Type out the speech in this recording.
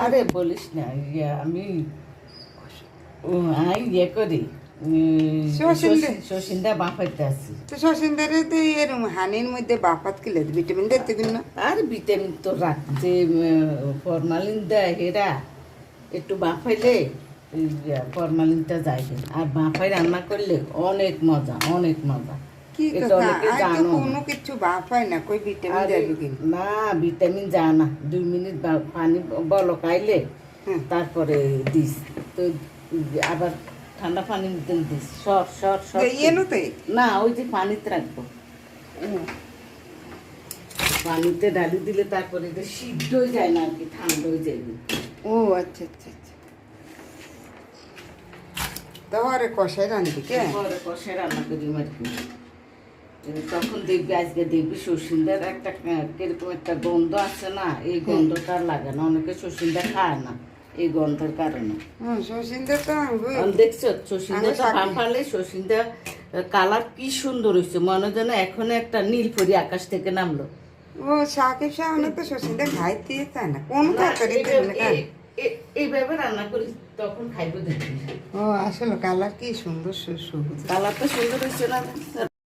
আরে বলিস না আমি করি শশিন্দা বাঁফাইতে আছি। তো শশীন্দারে তো এরম হানির মধ্যে বাফাত কিলে ভিটামিন দিতে কিনা আর ভিটামিন তো রাখতে ফরমালিন দেয় হেরা একটু বাঁফাইলে ফরমালিনটা যায় আর বাঁফাই রান্না করলে অনেক মজা অনেক মজা। কি এটা কথা অনেকে আর তো জানো কোনো কিছু বাফায় না কই ভিটামিন দেবে কিনা না ভিটামিন যায় না 2 মিনিট পানি বলকাইলে তারপরে দিস তো আবার ঠান্ডা পানি দিস সর সর সর এনোতে না ওই যে পানিতে রাখবো পানিতে ডালি দিলে তারপরে এটা সিদ্ধ হয়ে যায় না আর কি ঠান্ডা হয়ে যাবে। ও আচ্ছা আচ্ছা আচ্ছা তাহলে কষাই রান্না কে পরে কষে রান্না করি আর কি। তখন দেখবি আজকে দেখবি শশিন্দার একটা কিরকম একটা গন্ধ আছে না এই গন্ধটা লাগে না অনেকে শশিন্দা খায় না এই গন্ধের কারণে। শশীন্দা তো দেখছো শশিন্দা ফাঁপালে শশিন্দা কালার কি সুন্দর হয়েছে মনে যেন এখন একটা নীলপরি আকাশ থেকে নামলো। ও সাকিব শাহনে তো শশীন্দা খাইতে চায় না কোন তরকারি এইভাবে রান্না করি তখন খাইবো দেখবি। ও আসলে কালার কি সুন্দর কালারটা সুন্দর হয়েছে না।